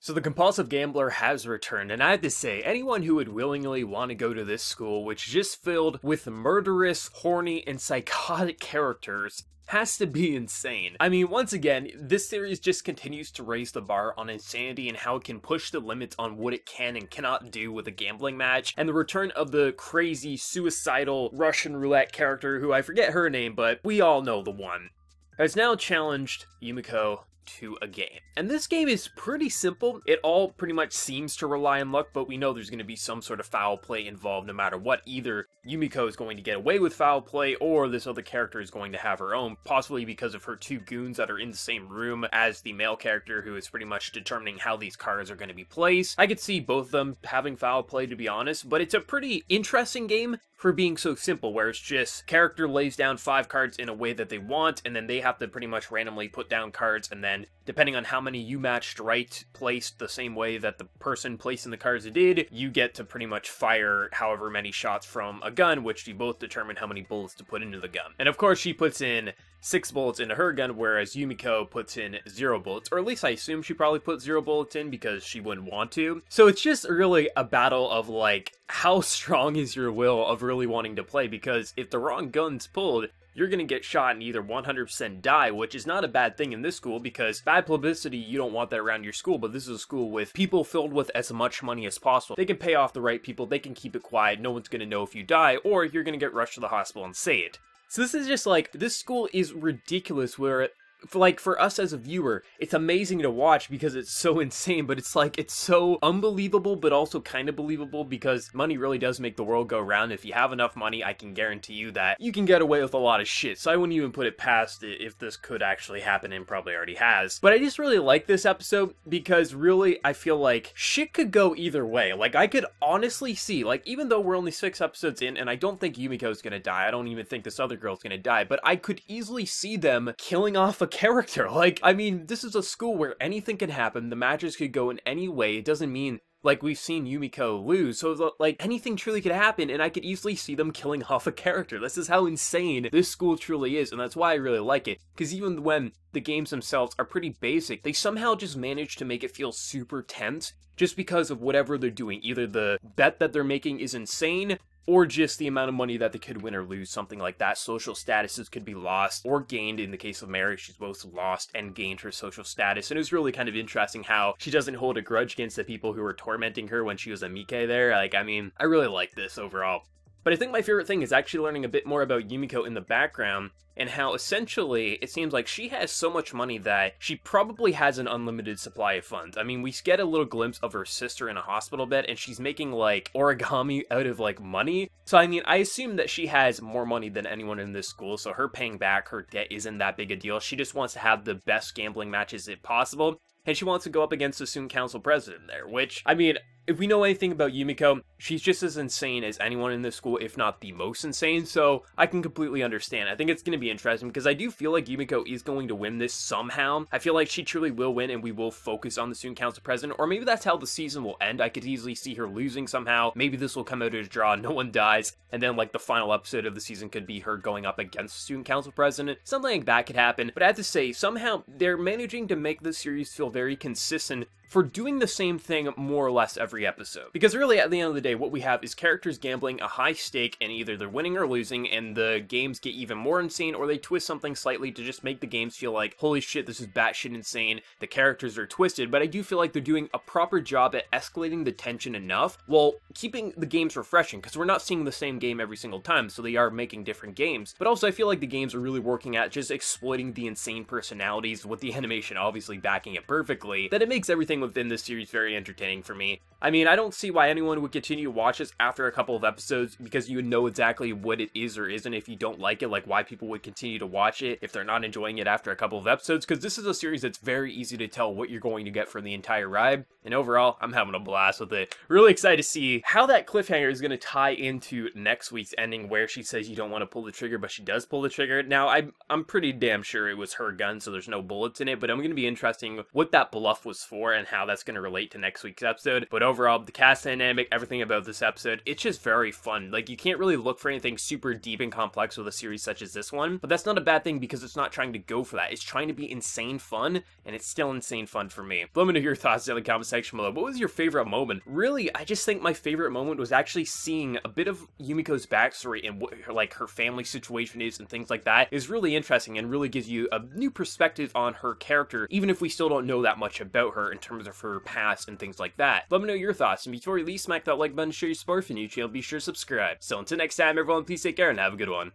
So the compulsive gambler has returned, and I have to say, anyone who would willingly want to go to this school, which is just filled with murderous, horny, and psychotic characters, has to be insane. I mean, once again, this series just continues to raise the bar on insanity and how it can push the limits on what it can and cannot do with a gambling match, and the return of the crazy, suicidal Russian roulette character, who I forget her name, but we all know the one, has now challenged Yumiko to a game. And this game is pretty simple. It all pretty much seems to rely on luck, but we know there's going to be some sort of foul play involved no matter what. Either Yumiko is going to get away with foul play, or this other character is going to have her own, possibly because of her two goons that are in the same room as the male character who is pretty much determining how these cards are going to be placed. I could see both of them having foul play, to be honest, but it's a pretty interesting game for being so simple, where it's just character lays down 5 cards in a way that they want, and then they have to pretty much randomly put down cards, and then depending on how many you matched right, placed the same way that the person placing the cards did, you get to pretty much fire however many shots from a gun, which you both determine how many bullets to put into the gun. And of course, she puts in 6 bullets into her gun, whereas Yumiko puts in 0 bullets, or at least I assume she probably put 0 bullets in because she wouldn't want to. So it's just really a battle of, like, how strong is your will of really wanting to play, because if the wrong gun's pulled, you're going to get shot and either 100% die, which is not a bad thing in this school, because bad publicity, you don't want that around your school, but this is a school with people filled with as much money as possible. They can pay off the right people, they can keep it quiet, no one's going to know if you die, or you're going to get rushed to the hospital and say it. So this is just like, this school is ridiculous, where for us as a viewer, it's amazing to watch because it's so insane, but it's like, it's so unbelievable, but also kind of believable, because money really does make the world go round. If you have enough money, I can guarantee you that you can get away with a lot of shit, so I wouldn't even put it past it if this could actually happen, and probably already has. But I just really like this episode, because really, I feel like shit could go either way. Like, I could honestly see, like, even though we're only 6 episodes in, and I don't think Yumiko's gonna die, I don't even think this other girl's gonna die, but I could easily see them killing off a character. Like, I mean, this is a school where anything can happen, the matches could go in any way. It doesn't mean, like, we've seen Yumiko lose, so, like, anything truly could happen, and I could easily see them killing off a character. This is how insane this school truly is, and that's why I really like it, because even when the games themselves are pretty basic, they somehow just manage to make it feel super tense, just because of whatever they're doing. Either the bet that they're making is insane, or just the amount of money that they could win or lose, something like that. Social statuses could be lost or gained. In the case of Mary, she's both lost and gained her social status, and it was really kind of interesting how she doesn't hold a grudge against the people who were tormenting her when she was a Mike there. Like, I mean, I really like this overall. But I think my favorite thing is actually learning a bit more about Yumiko in the background, and how essentially it seems like she has so much money that she probably has an unlimited supply of funds. I mean, we get a little glimpse of her sister in a hospital bed, and she's making, like, origami out of, like, money. So, I mean, I assume that she has more money than anyone in this school, so her paying back her debt isn't that big a deal. She just wants to have the best gambling matches if possible, and she wants to go up against the student council president there, which, I mean, if we know anything about Yumiko, she's just as insane as anyone in this school, if not the most insane, so I can completely understand. I think it's going to be interesting, because I do feel like Yumiko is going to win this somehow. I feel like she truly will win, and we will focus on the student council president, or maybe that's how the season will end. I could easily see her losing somehow. Maybe this will come out as a draw, no one dies, and then, like, the final episode of the season could be her going up against the student council president. Something like that could happen, but I have to say, somehow, they're managing to make the series feel very consistent for doing the same thing more or less every episode. Because really, at the end of the day, what we have is characters gambling a high stake, and either they're winning or losing, and the games get even more insane, or they twist something slightly to just make the games feel like, holy shit, this is batshit insane, the characters are twisted. But I do feel like they're doing a proper job at escalating the tension enough, while keeping the games refreshing, because we're not seeing the same game every single time, so they are making different games. But also, I feel like the games are really working at just exploiting the insane personalities, with the animation obviously backing it perfectly, that it makes everything within this series very entertaining for me. I mean, I don't see why anyone would continue to watch this after a couple of episodes, because you would know exactly what it is or isn't if you don't like it, like why people would continue to watch it if they're not enjoying it after a couple of episodes, because this is a series that's very easy to tell what you're going to get from the entire ride, and overall, I'm having a blast with it. Really excited to see how that cliffhanger is going to tie into next week's ending, where she says you don't want to pull the trigger, but she does pull the trigger. Now, I'm pretty damn sure it was her gun, so there's no bullets in it, but I'm going to be interesting what that bluff was for, and how that's going to relate to next week's episode. But overall, the cast dynamic, everything about this episode, it's just very fun. Like, you can't really look for anything super deep and complex with a series such as this one, but that's not a bad thing because it's not trying to go for that. It's trying to be insane fun, and it's still insane fun for me. Let me know your thoughts in the comment section below. What was your favorite moment? Really, I just think my favorite moment was actually seeing a bit of Yumiko's backstory and what like her family situation is and things like that is really interesting and really gives you a new perspective on her character, even if we still don't know that much about her in terms of her past and things like that. Let me know your thoughts, and before you leave, smack that like button to show your support for the new channel, be sure to subscribe. So until next time, everyone, please take care and have a good one.